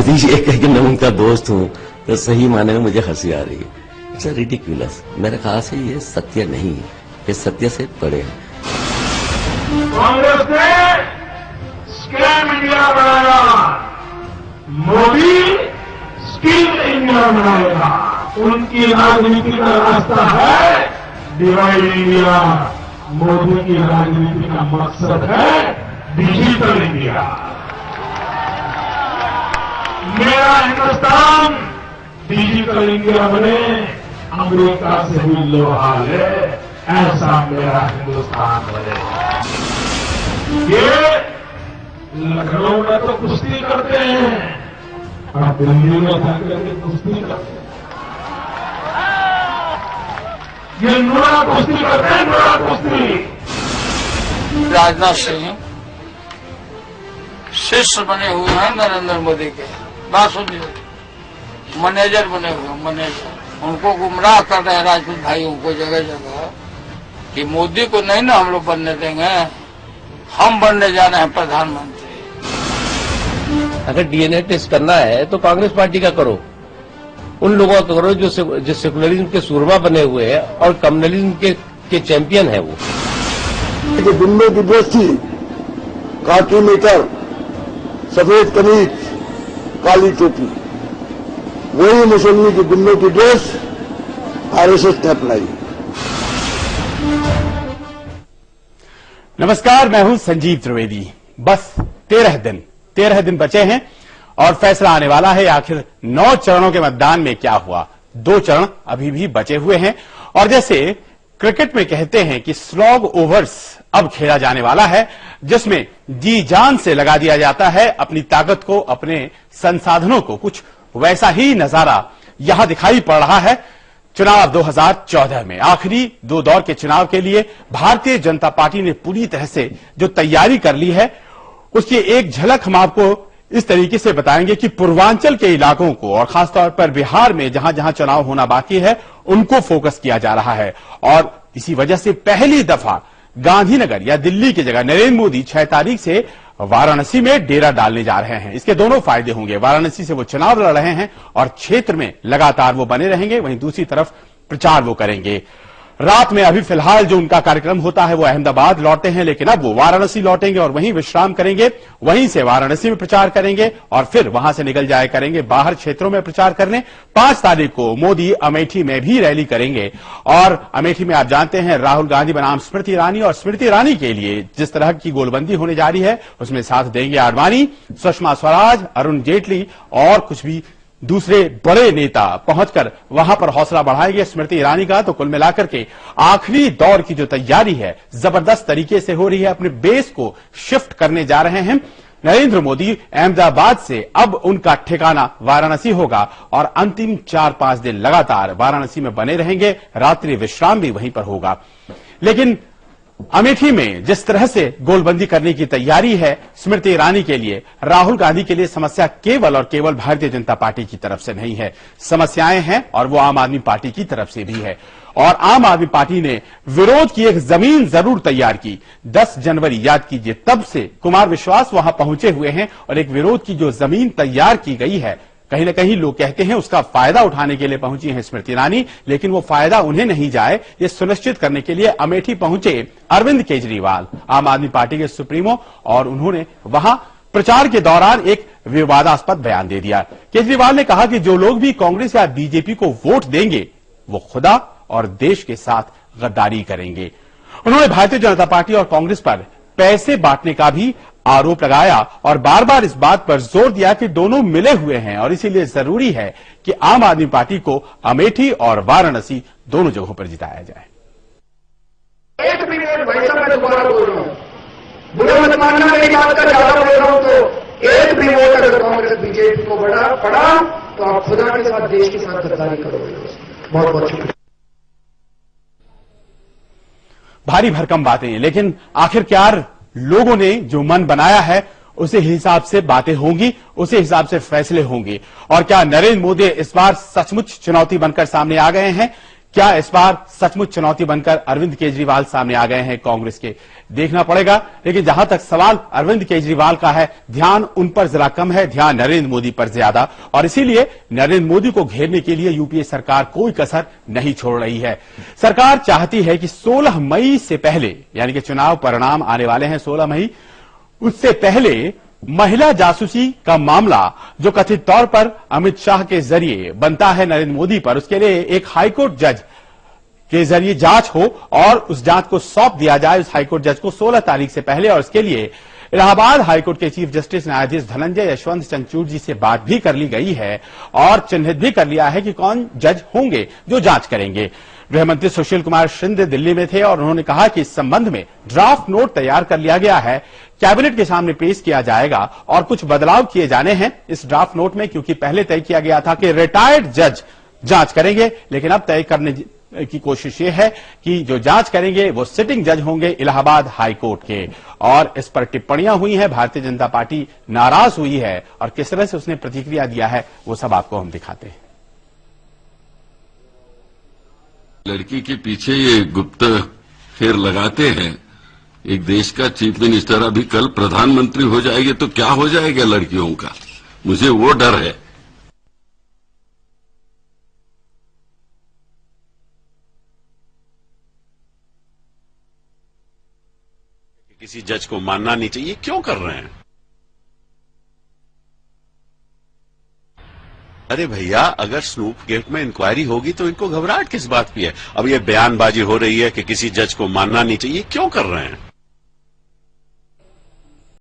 मोदी जी कह कि मैं उनका दोस्त हूँ तो सही माने में मुझे हंसी आ रही है। It's ridiculous. मेरे ख्याल से ये सत्य नहीं है, ये सत्य से बड़े हैं। कांग्रेस ने स्कैम इंडिया बनाया, मोदी स्किल इंडिया बनाएगा। उनकी राजनीति का रास्ता है डिवाइड इंडिया, मोदी की राजनीति का मकसद है डिजिटल इंडिया। मेरा हिंदुस्तान डिजिटल इंडिया बने, अमेरिका से भी लोहा ले, ऐसा मेरा हिंदुस्तान बने। ये लखनऊ में तो कुश्ती करते हैं और दिल्ली में जाकर के कुश्ती करते हैं। ये नुरा कुश्ती करते हैं, नुरा कुश्ती। राजनाथ सिंह शिष्य बने हुए हैं नरेंद्र मोदी के। बात सुनिए, मैनेजर बने हुए, मैनेजर उनको गुमराह कर रहे हैं राजपूत भाइयों को जगह जगह कि मोदी को नहीं ना हम लोग बनने देंगे, हम बनने जा रहे हैं प्रधानमंत्री। अगर डीएनए टेस्ट करना है तो कांग्रेस पार्टी का करो, उन लोगों का करो जो सेकुलरिज्म के सूरमा बने हुए हैं और कम्युनलिज्म के चैंपियन है। वो दिन में की ड्रेस थी, काकी मीटर, सफेद कमीज, काली टोपी, वही मुसलमान की गुंडों की ड्रेस आरएसएस ने अपनाई। नमस्कार, मैं हूं संजीव त्रिवेदी। बस 13 दिन बचे हैं और फैसला आने वाला है आखिर 9 चरणों के मतदान में क्या हुआ। 2 चरण अभी भी बचे हुए हैं और जैसे क्रिकेट में कहते हैं कि स्लॉग ओवर्स अब खेला जाने वाला है, जिसमें जी जान से लगा दिया जाता है अपनी ताकत को, अपने संसाधनों को। कुछ वैसा ही नजारा यहां दिखाई पड़ रहा है चुनाव 2014 में। आखिरी 2 दौर के चुनाव के लिए भारतीय जनता पार्टी ने पूरी तरह से जो तैयारी कर ली है, उसकी एक झलक हम आपको इस तरीके से बताएंगे कि पूर्वांचल के इलाकों को और खासतौर पर बिहार में जहां जहां चुनाव होना बाकी है उनको फोकस किया जा रहा है। और इसी वजह से पहली दफा गांधीनगर या दिल्ली की जगह नरेंद्र मोदी 6 तारीख से वाराणसी में डेरा डालने जा रहे हैं। इसके दोनों फायदे होंगे, वाराणसी से वो चुनाव लड़ रहे हैं और क्षेत्र में लगातार वो बने रहेंगे, वहीं दूसरी तरफ प्रचार वो करेंगे। रात में अभी फिलहाल जो उनका कार्यक्रम होता है वो अहमदाबाद लौटते हैं, लेकिन अब वो वाराणसी लौटेंगे और वहीं विश्राम करेंगे, वहीं से वाराणसी में प्रचार करेंगे और फिर वहां से निकल जाया करेंगे बाहर क्षेत्रों में प्रचार करने। 5 तारीख को मोदी अमेठी में भी रैली करेंगे और अमेठी में आप जानते हैं राहुल गांधी बनाम स्मृति ईरानी, और स्मृति ईरानी के लिए जिस तरह की गोलबंदी होने जा रही है उसमें साथ देंगे आडवाणी, सुषमा स्वराज, अरुण जेटली और कुछ भी दूसरे बड़े नेता पहुंचकर वहां पर हौसला बढ़ाएंगे स्मृति ईरानी का। तो कुल मिलाकर के आखिरी दौर की जो तैयारी है जबरदस्त तरीके से हो रही है। अपने बेस को शिफ्ट करने जा रहे हैं नरेंद्र मोदी। अहमदाबाद से अब उनका ठिकाना वाराणसी होगा और अंतिम 4-5 दिन लगातार वाराणसी में बने रहेंगे, रात्रि विश्राम भी वहीं पर होगा। लेकिन अमेठी में जिस तरह से गोलबंदी करने की तैयारी है स्मृति ईरानी के लिए, राहुल गांधी के लिए समस्या केवल और केवल भारतीय जनता पार्टी की तरफ से नहीं है, समस्याएं हैं और वो आम आदमी पार्टी की तरफ से भी है। और आम आदमी पार्टी ने विरोध की एक जमीन जरूर तैयार की। 10 जनवरी याद कीजिए, तब से कुमार विश्वास वहां पहुंचे हुए हैं और एक विरोध की जो जमीन तैयार की गई है, कहीं न कहीं लोग कहते हैं उसका फायदा उठाने के लिए पहुंची हैं स्मृति ईरानी, लेकिन वो फायदा उन्हें नहीं जाए ये सुनिश्चित करने के लिए अमेठी पहुंचे अरविंद केजरीवाल, आम आदमी पार्टी के सुप्रीमो, और उन्होंने वहां प्रचार के दौरान एक विवादास्पद बयान दे दिया। केजरीवाल ने कहा कि जो लोग भी कांग्रेस या बीजेपी को वोट देंगे वो खुदा और देश के साथ गद्दारी करेंगे। उन्होंने भारतीय जनता पार्टी और कांग्रेस पर पैसे बांटने का भी आरोप लगाया और बार बार इस बात पर जोर दिया कि दोनों मिले हुए हैं और इसीलिए जरूरी है कि आम आदमी पार्टी को अमेठी और वाराणसी दोनों जगहों पर जिताया जाए। एक भी वोट वैसा मैं दोबारा बोल रहा हूं, बुरा मत मानना मेरी बात का, ज्यादा बोल रहा हूं तो एक भी वोट अगर कांग्रेस बीजेपी को पड़ा तो आप खुदा के साथ देश के साथ गद्दारी करोगे। बहुत बहुत शुक्रिया। भारी भरकम बातें, लेकिन आखिरकार लोगों ने जो मन बनाया है उसी हिसाब से बातें होंगी, उसी हिसाब से फैसले होंगे। और क्या नरेंद्र मोदी इस बार सचमुच चुनौती बनकर सामने आ गए हैं? क्या इस बार सचमुच चुनौती बनकर अरविंद केजरीवाल सामने आ गए हैं कांग्रेस के? देखना पड़ेगा। लेकिन जहां तक सवाल अरविंद केजरीवाल का है, ध्यान उन पर जरा कम है, ध्यान नरेंद्र मोदी पर ज्यादा, और इसीलिए नरेंद्र मोदी को घेरने के लिए यूपीए सरकार कोई कसर नहीं छोड़ रही है। सरकार चाहती है कि 16 मई से पहले, यानी कि चुनाव परिणाम आने वाले हैं 16 मई, उससे पहले महिला जासूसी का मामला जो कथित तौर पर अमित शाह के जरिए बनता है नरेंद्र मोदी पर, उसके लिए एक हाईकोर्ट जज के जरिए जांच हो और उस जांच को सौंप दिया जाए उस हाईकोर्ट जज को 16 तारीख से पहले। और इसके लिए इलाहाबाद हाईकोर्ट के चीफ जस्टिस न्यायाधीश धनंजय यशवंत चंद्रचूड़ जी से बात भी कर ली गई है और चिन्हित भी कर लिया है कि कौन जज होंगे जो जांच करेंगे। गृह मंत्री सुशील कुमार शिंदे दिल्ली में थे और उन्होंने कहा कि इस संबंध में ड्राफ्ट नोट तैयार कर लिया गया है, कैबिनेट के सामने पेश किया जाएगा और कुछ बदलाव किए जाने हैं इस ड्राफ्ट नोट में, क्योंकि पहले तय किया गया था कि रिटायर्ड जज जांच करेंगे, लेकिन अब तय करने की कोशिश ये है कि जो जांच करेंगे वो सिटिंग जज होंगे इलाहाबाद हाई कोर्ट के। और इस पर टिप्पणियां हुई हैं, भारतीय जनता पार्टी नाराज हुई है और किस तरह से उसने प्रतिक्रिया दिया है वो सब आपको हम दिखाते हैं। लड़की के पीछे ये गुप्त फेर लगाते हैं। एक देश का चीफ मिनिस्टर अभी कल प्रधानमंत्री हो जाएगी तो क्या हो जाएगा लड़कियों का, मुझे वो डर है। किसी जज को मानना नहीं चाहिए, क्यों कर रहे हैं? अरे भैया, अगर स्नूप गेट में इंक्वायरी होगी तो इनको घबराहट किस बात की है? अब ये बयानबाजी हो रही है कि किसी जज को मानना नहीं चाहिए, क्यों कर रहे हैं?